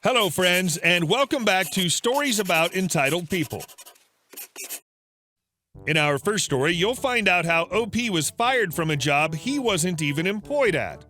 Hello, friends, and welcome back to Stories About Entitled People. In our first story, you'll find out how OP was fired from a job he wasn't even employed at.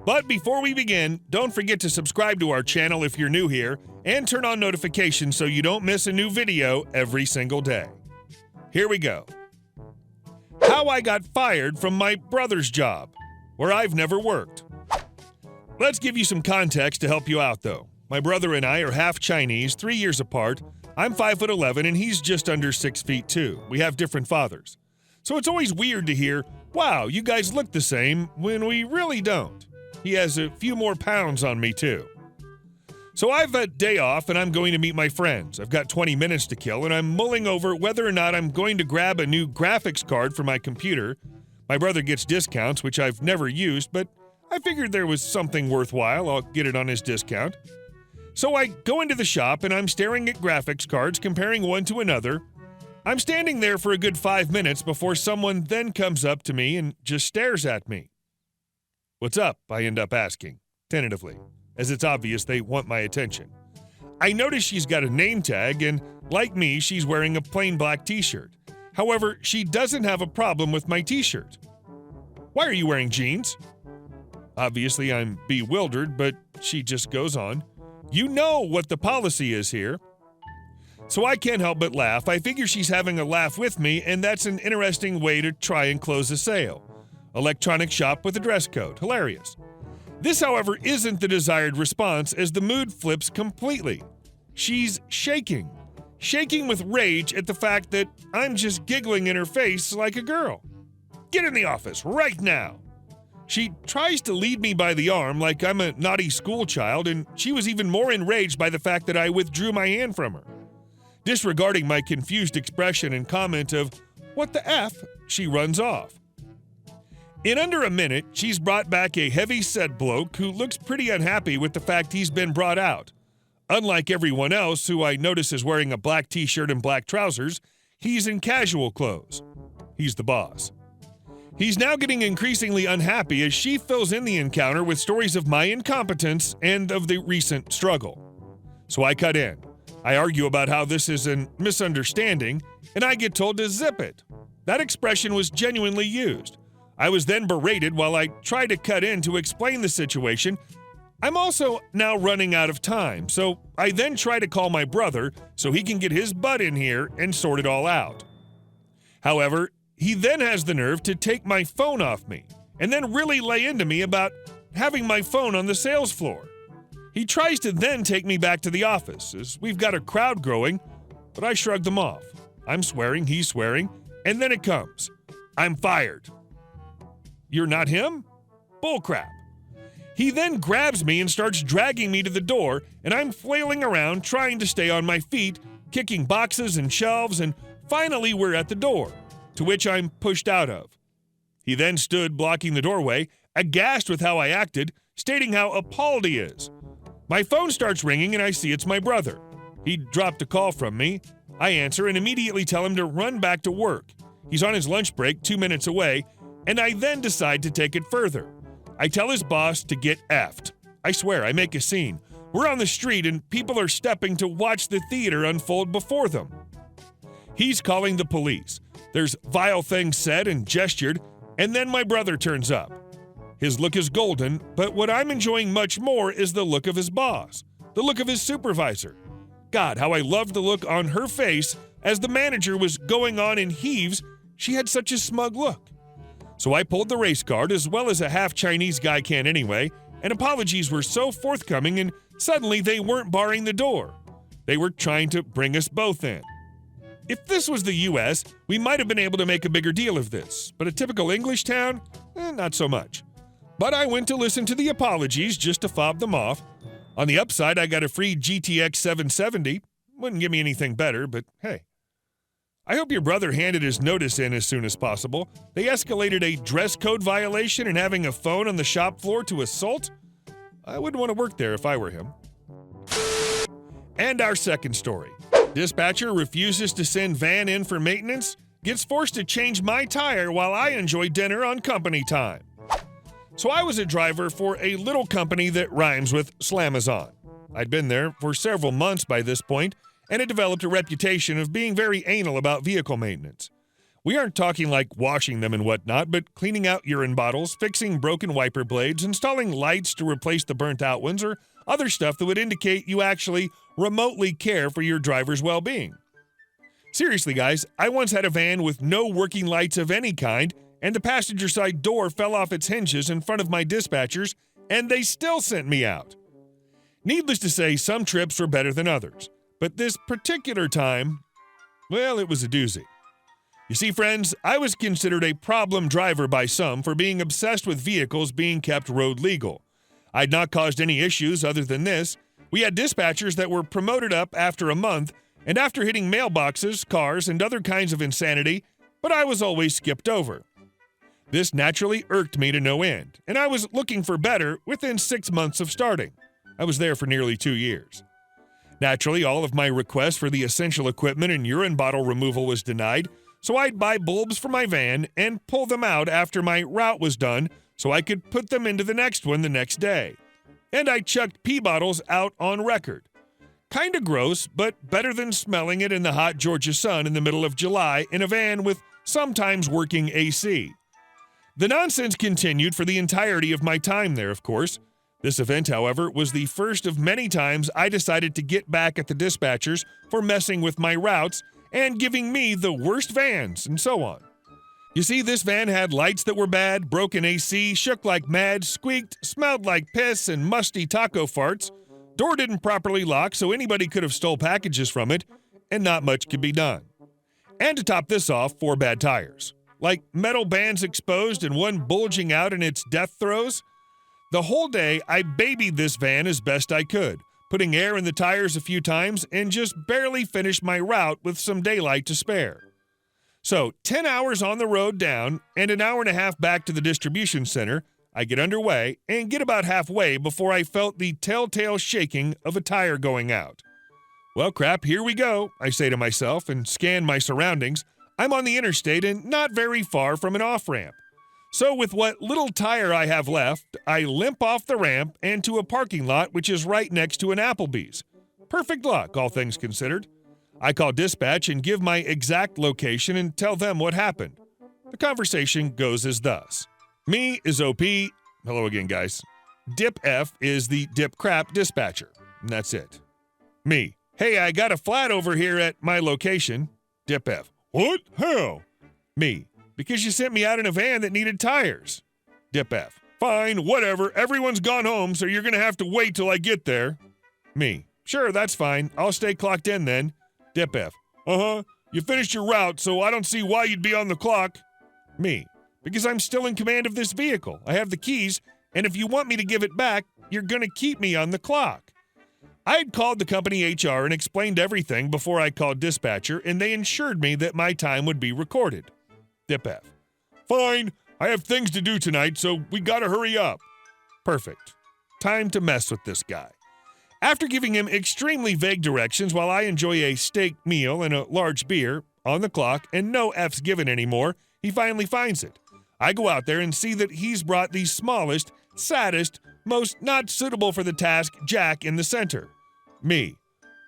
But before we begin, don't forget to subscribe to our channel if you're new here, and turn on notifications so you don't miss a new video every single day. Here we go. How I got fired from my brother's job, where I've never worked. Let's give you some context to help you out, though. My brother and I are half Chinese, 3 years apart. I'm 5'11" and he's just under 6 feet 2. We have different fathers. So it's always weird to hear, wow, you guys look the same, when we really don't. He has a few more pounds on me, too. So I've a day off and I'm going to meet my friends. I've got 20 minutes to kill and I'm mulling over whether or not I'm going to grab a new graphics card for my computer. My brother gets discounts, which I've never used, but I figured there was something worthwhile. I'll get it on his discount. So I go into the shop and I'm staring at graphics cards, comparing one to another. I'm standing there for a good 5 minutes before someone then comes up to me and just stares at me. "What's up?" I end up asking, tentatively, as it's obvious they want my attention. I notice she's got a name tag and, like me, she's wearing a plain black t-shirt. However, she doesn't have a problem with my t-shirt. "Why are you wearing jeans?" Obviously, I'm bewildered, but she just goes on. "You know what the policy is here." So I can't help but laugh. I figure she's having a laugh with me, and that's an interesting way to try and close a sale. Electronic shop with a dress code. Hilarious. This, however, isn't the desired response, as the mood flips completely. She's shaking. Shaking with rage at the fact that I'm just giggling in her face like a girl. "Get in the office right now." She tries to lead me by the arm like I'm a naughty schoolchild, and she was even more enraged by the fact that I withdrew my hand from her. Disregarding my confused expression and comment of, "What the F?" she runs off. In under a minute, she's brought back a heavy-set bloke who looks pretty unhappy with the fact he's been brought out. Unlike everyone else, who I notice is wearing a black t-shirt and black trousers, he's in casual clothes. He's the boss. He's now getting increasingly unhappy as she fills in the encounter with stories of my incompetence and of the recent struggle. So I cut in. I argue about how this is a misunderstanding, and I get told to zip it. That expression was genuinely used. I was then berated while I tried to cut in to explain the situation. I'm also now running out of time, so I then try to call my brother so he can get his butt in here and sort it all out. However, he then has the nerve to take my phone off me and then really lay into me about having my phone on the sales floor. He tries to then take me back to the office, as we've got a crowd growing, but I shrug them off. I'm swearing, he's swearing, and then it comes. "I'm fired." "You're not him?" Bullcrap. He then grabs me and starts dragging me to the door, and I'm flailing around trying to stay on my feet, kicking boxes and shelves, and finally we're at the door, to which I'm pushed out of. He then stood blocking the doorway, aghast with how I acted, stating how appalled he is. My phone starts ringing and I see it's my brother. He dropped a call from me. I answer and immediately tell him to run back to work. He's on his lunch break 2 minutes away, and I then decide to take it further. I tell his boss to get effed. I swear, I make a scene. We're on the street and people are stepping to watch the theater unfold before them. He's calling the police. There's vile things said and gestured, and then my brother turns up. His look is golden, but what I'm enjoying much more is the look of his boss, the look of his supervisor. God, how I loved the look on her face as the manager was going on in heaves. She had such a smug look. So I pulled the race card, as well as a half-Chinese guy can anyway, and apologies were so forthcoming, and suddenly they weren't barring the door. They were trying to bring us both in. If this was the US, we might have been able to make a bigger deal of this, but a typical English town, not so much. But I went to listen to the apologies just to fob them off. On the upside, I got a free GTX 770. Wouldn't give me anything better, but hey. I hope your brother handed his notice in as soon as possible. They escalated a dress code violation and having a phone on the shop floor to assault. I wouldn't want to work there if I were him. And our second story. Dispatcher refuses to send van in for maintenance, gets forced to change my tire while I enjoy dinner on company time. So I was a driver for a little company that rhymes with Slamazon. I'd been there for several months by this point and had developed a reputation of being very anal about vehicle maintenance. We aren't talking like washing them and whatnot, but cleaning out urine bottles, fixing broken wiper blades, installing lights to replace the burnt-out ones, or other stuff that would indicate you actually remotely care for your driver's well-being. Seriously, guys, I once had a van with no working lights of any kind, and the passenger side door fell off its hinges in front of my dispatchers, and they still sent me out. Needless to say, some trips were better than others, but this particular time, well, it was a doozy. You see, friends, I was considered a problem driver by some for being obsessed with vehicles being kept road legal. I'd not caused any issues other than this. We had dispatchers that were promoted up after a month, and after hitting mailboxes, cars, and other kinds of insanity, but I was always skipped over. This naturally irked me to no end, and I was looking for better within 6 months of starting. I was there for nearly 2 years. Naturally, all of my requests for the essential equipment and urine bottle removal was denied, so I'd buy bulbs for my van and pull them out after my route was done so I could put them into the next one the next day. And I chucked pee bottles out on record. Kinda gross, but better than smelling it in the hot Georgia sun in the middle of July in a van with sometimes working AC. The nonsense continued for the entirety of my time there, of course. This event, however, was the first of many times I decided to get back at the dispatchers for messing with my routes and giving me the worst vans, and so on. You see, this van had lights that were bad, broken AC, shook like mad, squeaked, smelled like piss and musty taco farts, door didn't properly lock so anybody could have stole packages from it, and not much could be done. And to top this off, 4 bad tires. Like metal bands exposed and one bulging out in its death throes. The whole day, I babied this van as best I could, putting air in the tires a few times, and just barely finished my route with some daylight to spare. So, 10 hours on the road down, and an hour and a half back to the distribution center, I get underway and get about halfway before I felt the telltale shaking of a tire going out. Well, crap, here we go, I say to myself and scan my surroundings. I'm on the interstate and not very far from an off-ramp. So with what little tire I have left, I limp off the ramp and to a parking lot which is right next to an Applebee's. Perfect luck, all things considered. I call dispatch and give my exact location and tell them what happened. The conversation goes as thus. Me is OP. Hello again, guys. Dip F is the dip crap dispatcher. And that's it. Me. Hey, I got a flat over here at my location. Dip F. What? How? Me. Because you sent me out in a van that needed tires. Dip F. Fine, whatever. Everyone's gone home, so you're going to have to wait till I get there. Me. Sure, that's fine. I'll stay clocked in then. Dip F. Uh-huh. You finished your route, so I don't see why you'd be on the clock. Me. Because I'm still in command of this vehicle. I have the keys, and if you want me to give it back, you're going to keep me on the clock. I had called the company HR and explained everything before I called dispatcher, and they ensured me that my time would be recorded. Dip F. Fine, I have things to do tonight, so we gotta hurry up. Perfect. Time to mess with this guy. After giving him extremely vague directions while I enjoy a steak meal and a large beer, on the clock, and no F's given anymore, he finally finds it. I go out there and see that he's brought the smallest, saddest, most not suitable for the task jack in the center. Me.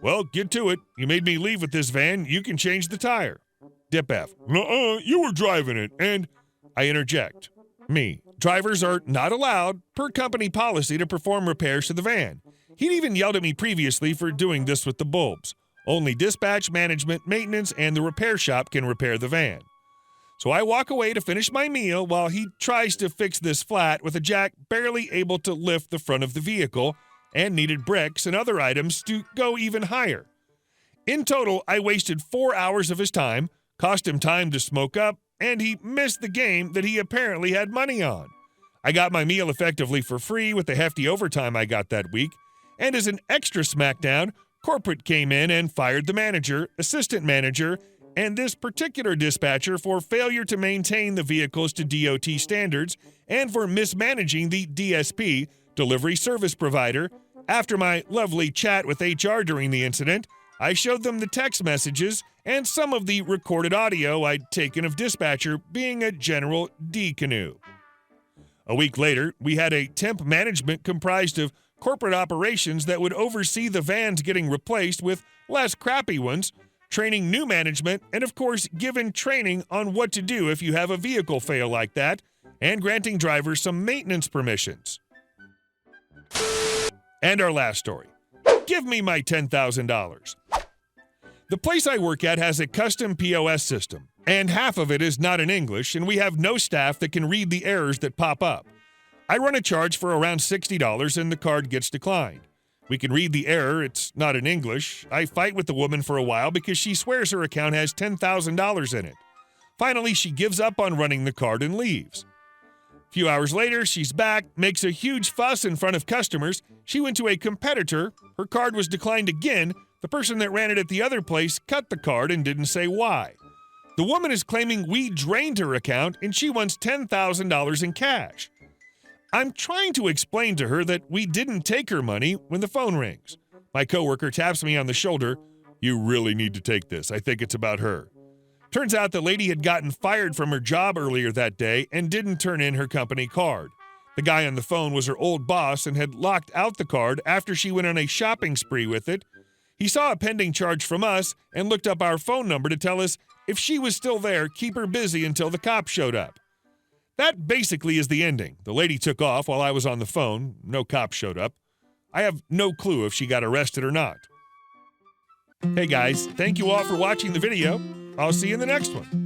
Well, get to it. You made me leave with this van. You can change the tire. Dip F. Nuh-uh, you were driving it, and I interject. Me. Drivers are not allowed, per company policy, to perform repairs to the van. He'd even yelled at me previously for doing this with the bulbs. Only dispatch, management, maintenance, and the repair shop can repair the van. So I walk away to finish my meal while he tries to fix this flat with a jack barely able to lift the front of the vehicle and needed bricks and other items to go even higher. In total, I wasted 4 hours of his time, cost him time to smoke up, and he missed the game that he apparently had money on. I got my meal effectively for free with the hefty overtime I got that week, and as an extra smackdown, corporate came in and fired the manager, assistant manager, and this particular dispatcher for failure to maintain the vehicles to DOT standards and for mismanaging the DSP, delivery service provider. After my lovely chat with HR during the incident, I showed them the text messages and some of the recorded audio I'd taken of dispatcher being a general D-canoe. A week later, we had a temp management comprised of corporate operations that would oversee the vans getting replaced with less crappy ones, training new management, and of course, giving training on what to do if you have a vehicle fail like that, and granting drivers some maintenance permissions. And our last story. Give me my $10,000. The place I work at has a custom POS system, and half of it is not in English, and we have no staff that can read the errors that pop up. I run a charge for around $60 and the card gets declined. We can read the error, it's not in English. I fight with the woman for a while because she swears her account has $10,000 in it. Finally, she gives up on running the card and leaves. A few hours later, she's back, makes a huge fuss in front of customers. She went to a competitor, her card was declined again. The person that ran it at the other place cut the card and didn't say why. The woman is claiming we drained her account and she wants $10,000 in cash. I'm trying to explain to her that we didn't take her money when the phone rings. My coworker taps me on the shoulder. You really need to take this. I think it's about her. Turns out the lady had gotten fired from her job earlier that day and didn't turn in her company card. The guy on the phone was her old boss and had locked out the card after she went on a shopping spree with it. He saw a pending charge from us and looked up our phone number to tell us if she was still there, keep her busy until the cops showed up. That basically is the ending. The lady took off while I was on the phone. No cops showed up. I have no clue if she got arrested or not. Hey guys, thank you all for watching the video. I'll see you in the next one.